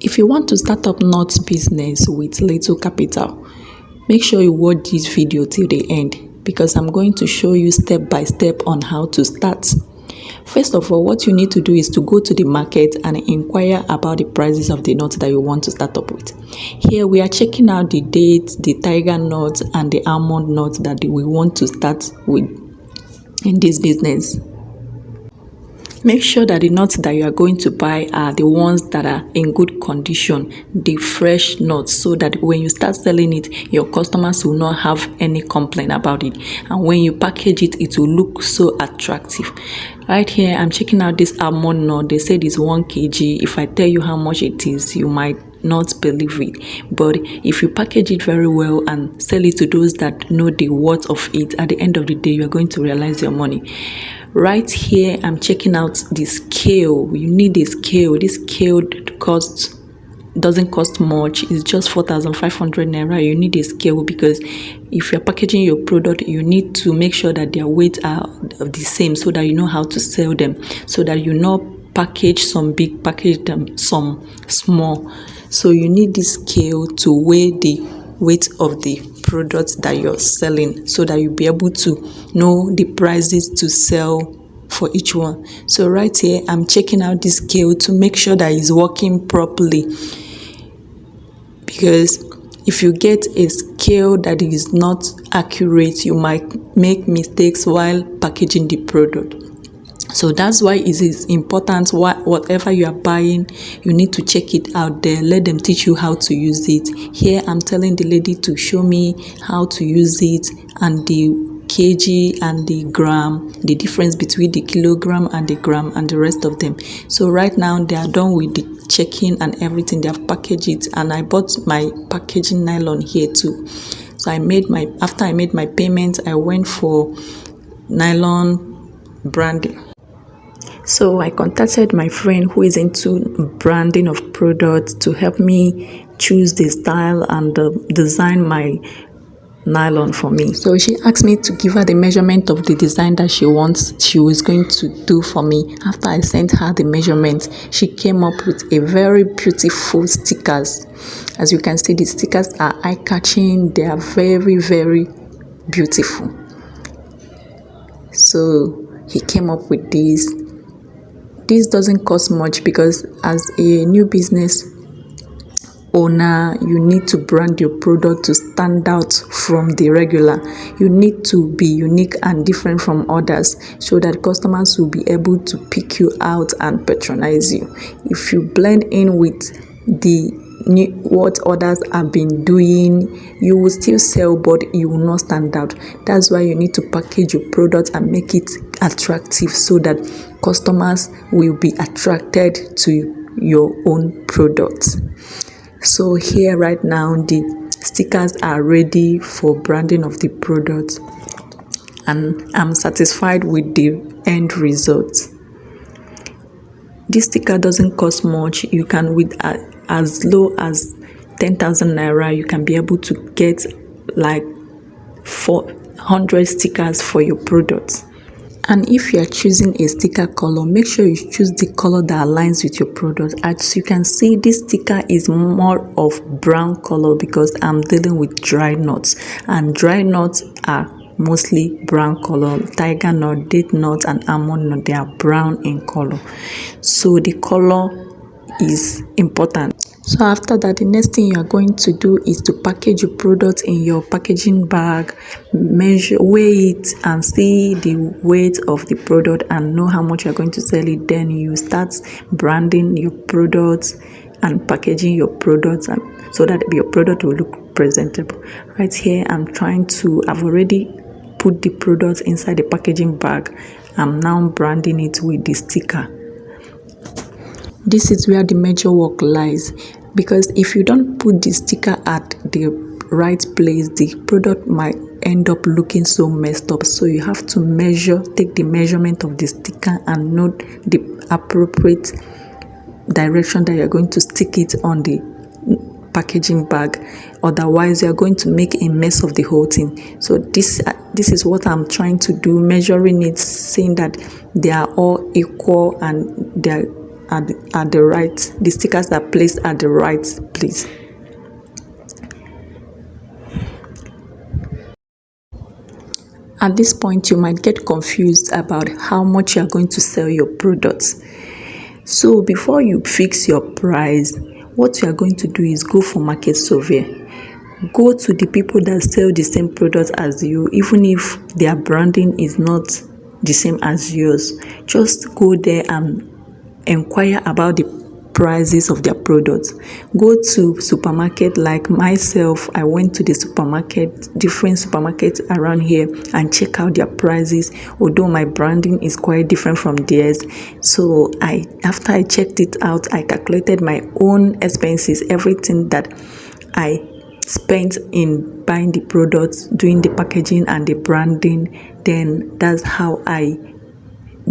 If you want to start up nuts business with little capital, make sure you watch this video till the end, because I'm going to show you step by step on how to start. First of all, what you need to do is to go to the market and inquire about the prices of the nuts that you want to start up with. Here we are checking out the dates, the tiger nuts and the almond nuts that we want to start with in this business. Make sure that the nuts that you are going to buy are the ones that are in good condition, the fresh nuts, so that when you start selling it, your customers will not have any complaint about it. And when you package it, it will look so attractive. Right here, I'm checking out this almond nut. They said it's 1 kg. If I tell you how much it is, you might not believe it. But if you package it very well and sell it to those that know the worth of it, at the end of the day, you're going to realize your money. Right here, I'm checking out the scale. You need a scale. This scale doesn't cost much. It's just 4,500 naira. You need a scale because if you're packaging your product, you need to make sure that their weights are the same, so that you know how to sell them, so that you not package some big, package them some small. So you need this scale to weigh the weight of the products that you're selling, so that you'll be able to know the prices to sell for each one. So right here, I'm checking out this scale to make sure that it's working properly, because if you get a scale that is not accurate, you might make mistakes while packaging the product. So that's why it is important, whatever you are buying, you need to check it out there. Let them teach you how to use it. Here I'm telling the lady to show me how to use it, and the kg and the gram, the difference between the kilogram and the gram and the rest of them. So right now they are done with the checking and everything. They have packaged it, and I bought my packaging nylon here too. So after I made my payment, I went for nylon branding. So I contacted my friend who is into branding of products to help me choose the style and design my nylon for me. So she asked me to give her the measurement of the design that she was going to do for me. After I sent her the measurement, she came up with a very beautiful stickers. As you can see, the stickers are eye-catching. They are very, very beautiful. So he came up with this. This doesn't cost much, because as a new business owner, you need to brand your product to stand out from the regular. You need to be unique and different from others, so that customers will be able to pick you out and patronize you. If you blend in with what others have been doing, you will still sell, but you will not stand out. That's why you need to package your product and make it attractive, so that customers will be attracted to your own products. So here right now, the stickers are ready for branding of the product, and I'm satisfied with the end result. This sticker doesn't cost much. You can, with as low as 10,000 naira, you can be able to get like 400 stickers for your products. And if you are choosing a sticker color, make sure you choose the color that aligns with your product. As you can see, this sticker is more of brown color, because I'm dealing with dry nuts, and dry nuts are mostly brown color. Tiger nut, date nut and almond nut, they are brown in color. So the color is important. So after that, the next thing you are going to do is to package your product in your packaging bag, measure, weigh it and see the weight of the product and know how much you are going to sell it. Then you start branding your products and packaging your products, and so that your product will look presentable. Right here, I've already put the product inside the packaging bag. I'm now branding it with the sticker. This is where the major work lies, because if you don't put the sticker at the right place, the product might end up looking so messed up. So you have to take the measurement of the sticker and note the appropriate direction that you're going to stick it on the packaging bag. Otherwise, you're going to make a mess of the whole thing. So this is what I'm trying to do, measuring it, seeing that they are all equal and they're at the right, the stickers are placed at the right place. At this point, you might get confused about how much you are going to sell your products. So before you fix your price, what you are going to do is go for market survey. Go to the people that sell the same product as you, even if their branding is not the same as yours. Just go there and inquire about the prices of their products. Go to supermarket. Like myself, I went to the different supermarkets around here, and check out their prices, although my branding is quite different from theirs. So after I checked it out, I calculated my own expenses, everything that I spent in buying the products, doing the packaging and the branding. Then that's how I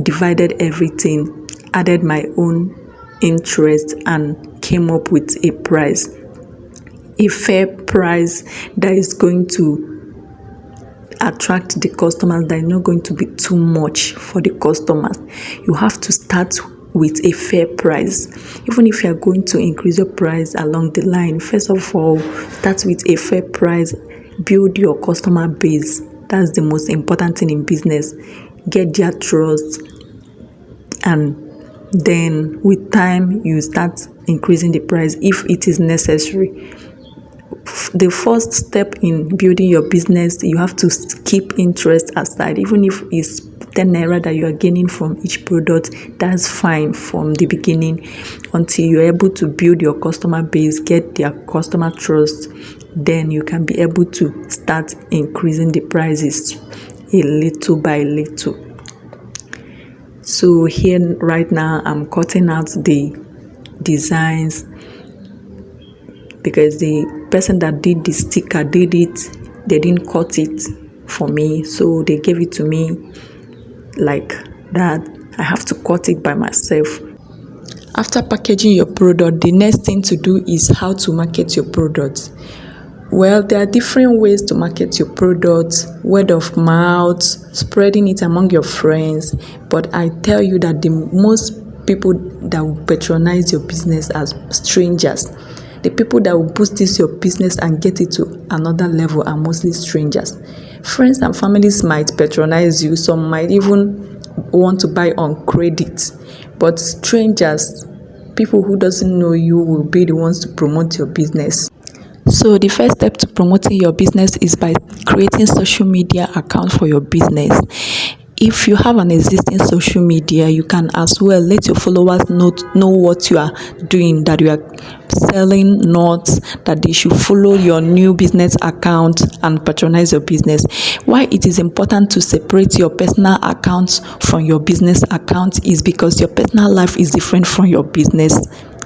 divided everything, added my own interest, and came up with a price, a fair price that is going to attract the customers, that is not going to be too much for the customers. You have to start with a fair price. Even if you are going to increase your price along the line, first of all, start with a fair price. Build your customer base. That's the most important thing in business. Get their trust, and then with time you start increasing the price if it is necessary. The first step in building your business, you have to keep interest aside. Even if it's 10 naira that you are gaining from each product, that's fine from the beginning, until you're able to build your customer base, get their customer trust. Then you can be able to start increasing the prices a little by little. So here right now, I'm cutting out the designs because the person that did the sticker they didn't cut it for me, so they gave it to me like that. I have to cut it by myself. After packaging your product, the next thing to do is how to market your product. Well, there are different ways to market your product: word of mouth, spreading it among your friends. But I tell you that the most people that will patronize your business as strangers. The people that will boost this your business and get it to another level are mostly strangers. Friends and families might patronize you. Some might even want to buy on credit. But strangers, people who doesn't know you, will be the ones to promote your business. So the first step to promoting your business is by creating social media account for your business. If you have an existing social media, you can as well let your followers know what you are doing, that you are selling nuts, that they should follow your new business account and patronize your business. Why it is important to separate your personal account from your business account is because your personal life is different from your business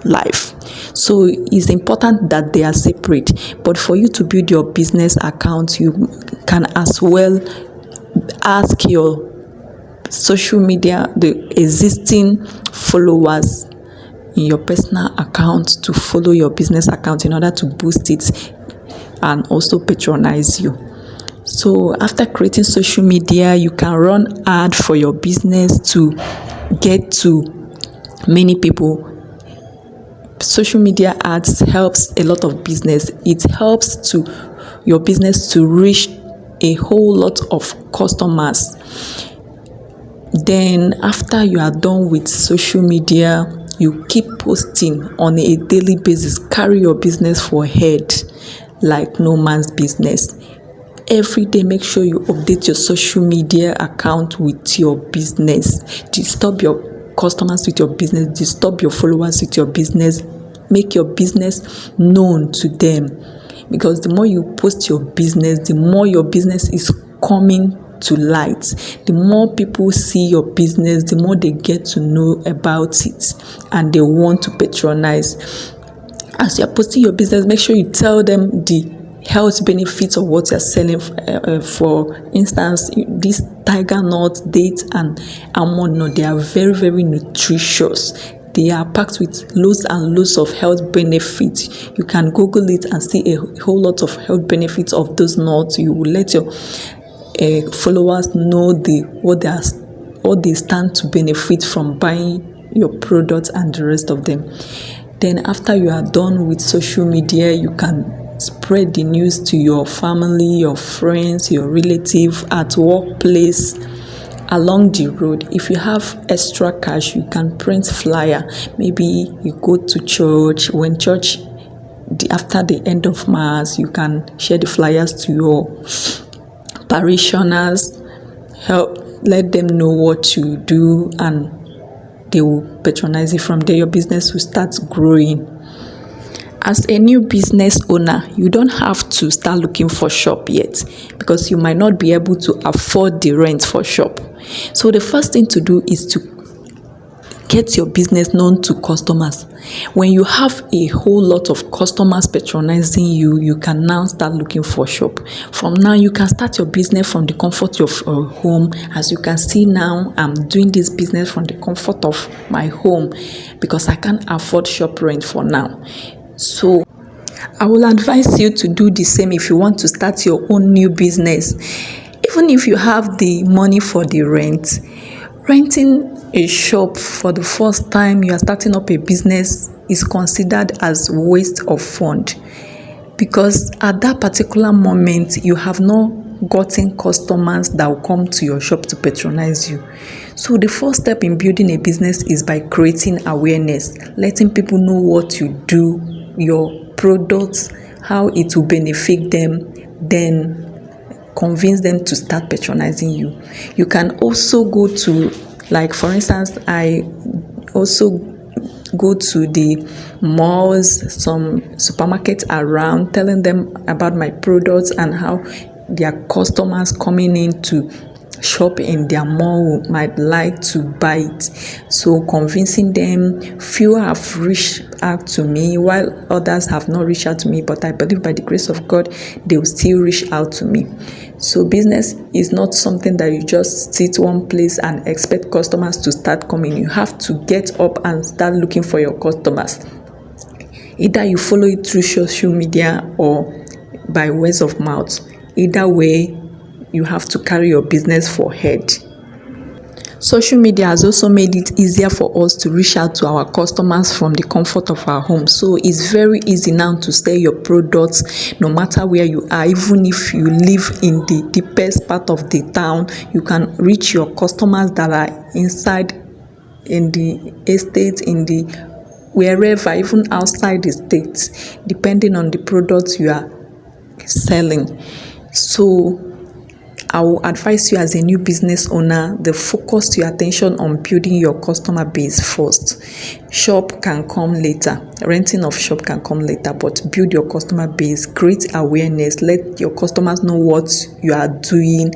life. So it's important that they are separate. But for you to build your business account, you can as well ask your social media, the existing followers in your personal account, to follow your business account in order to boost it and also patronize you. So after creating social media, you can run ad for your business to get to many people. Social media ads helps a lot of business. It helps to your business to reach a whole lot of customers. Then after you are done with social media, you keep posting on a daily basis. Carry your business for head like no man's business. Every day, make sure you update your social media account with your business. Disturb your customers with your business. Disturb your followers with your business. Make your business known to them, because the more you post your business, the more your business is coming to light. The more people see your business, the more they get to know about it and they want to patronize. As you're posting your business, make sure you tell them the health benefits of what you're selling. For instance, this tiger nut, date, and almond nut, they are very, very nutritious. They are packed with loads and loads of health benefits. You can Google it and see a whole lot of health benefits of those nuts. You will let your followers know what they stand to benefit from buying your products and the rest of them. Then after you are done with social media, you can spread the news to your family, your friends, your relative, at workplace, along the road. If you have extra cash, you can print flyer. Maybe you go to church. When church, after the end of mass, you can share the flyers to your parishioners, let them know what you do, and they will patronize it. From there, your business will start growing. As a new business owner, you don't have to start looking for shop yet, because you might not be able to afford the rent for shop. So the first thing to do is to get your business known to customers. When you have a whole lot of customers patronizing you, you can now start looking for shop. From now, you can start your business from the comfort of your home. As you can see now, I'm doing this business from the comfort of my home because I can't afford shop rent for now. So I will advise you to do the same if you want to start your own new business. Even if you have the money for the rent, renting a shop for the first time you are starting up a business is considered as waste of fund, because at that particular moment you have not gotten customers that will come to your shop to patronize you. So the first step in building a business is by creating awareness, letting people know what you do, your products, how it will benefit them, then convince them to start patronizing you. You can also go to, like for instance, I also go to the malls, some supermarkets around, telling them about my products and how their customers coming in to shop in their mall might like to buy it. So convincing them. Few have reached out to me while others have not reached out to me, but I believe by the grace of God they will still reach out to me. So business is not something that you just sit one place and expect customers to start coming. You have to get up and start looking for your customers. Either you follow it through social media or by words of mouth. Either way, you have to carry your business for head. Social media has also made it easier for us to reach out to our customers from the comfort of our home. So it's very easy now to sell your products no matter where you are. Even if you live in the deepest part of the town, you can reach your customers that are inside in the estate, in the wherever, even outside the state, depending on the products you are selling. So I will advise you as a new business owner, focus your attention on building your customer base first. Shop can come later. Renting of shop can come later, but build your customer base, create awareness, let your customers know what you are doing,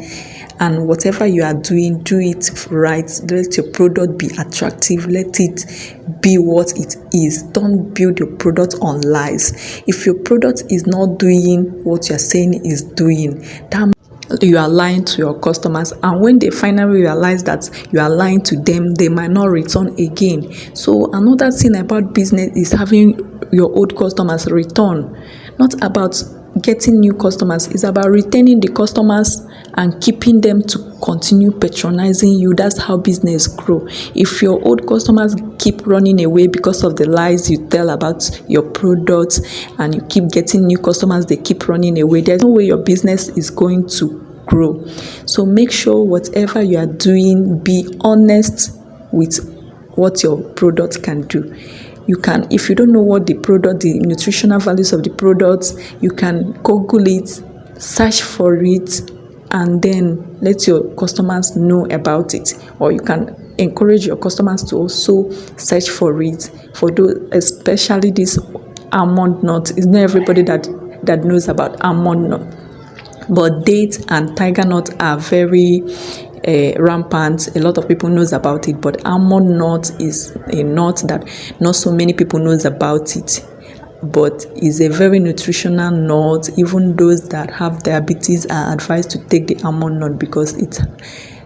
and whatever you are doing, do it right. Let your product be attractive. Let it be what it is. Don't build your product on lies. If your product is not doing what you're saying is doing, that you are lying to your customers, and when they finally realize that you are lying to them, they might not return again. So another thing about business is having your old customers return. Not about getting new customers, it's about retaining the customers and keeping them to continue patronizing you. That's how business grow. If your old customers keep running away because of the lies you tell about your products, and you keep getting new customers, they keep running away, there's no way your business is going to grow. So make sure whatever you are doing, be honest with what your product can do. You can, if you don't know what the nutritional values of the products, you can Google it, search for it, and then let your customers know about it. Or you can encourage your customers to also search for it. For those, especially this almond nut, it's not everybody that knows about almond nut, but dates and tiger nut are very rampant. A lot of people knows about it, but almond nut is a nut that not so many people knows about it, but is a very nutritional nut. Even those that have diabetes are advised to take the almond nut because it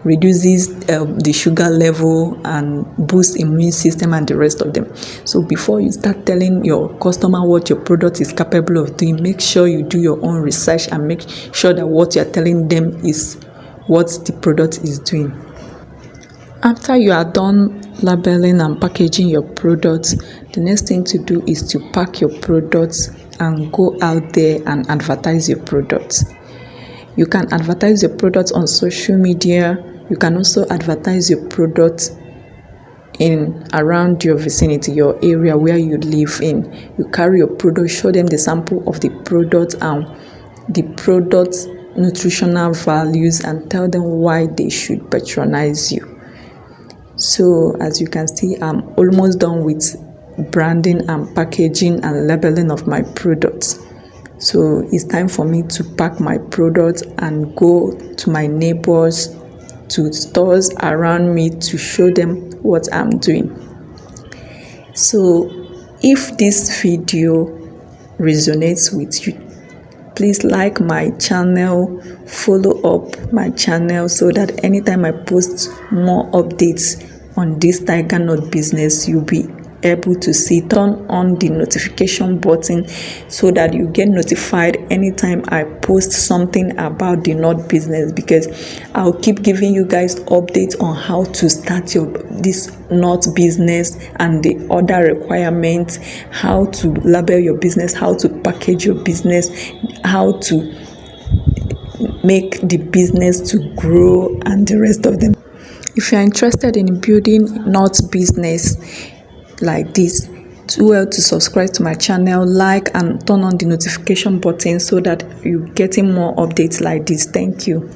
reduces the sugar level and boosts immune system and the rest of them. So before you start telling your customer what your product is capable of doing, make sure you do your own research and make sure that what you're telling them is what the product is doing. After you are done labeling and packaging your products, the next thing to do is to pack your products and go out there and advertise your products. You can advertise your products on social media. You can also advertise your products in around your vicinity, your area where you live in. You carry your product, show them the sample of the product and the product's nutritional values, and tell them why they should patronize you. So as you can see, I'm almost done with branding and packaging and labeling of my products. So it's time for me to pack my products and go to my neighbors, to stores around me, to show them what I'm doing. So if this video resonates with you, please like my channel, follow up my channel, so that anytime I post more updates on this tiger nut business, you'll be able to see. Turn on the notification button so that you get notified anytime I post something about the nut business, because I'll keep giving you guys updates on how to start this nut business and the other requirements, how to label your business, how to package your business, how to make the business to grow, and the rest of them. If you're interested in building nut business like this, do well to subscribe to my channel, like and turn on the notification button so that you're getting more updates like this. Thank you.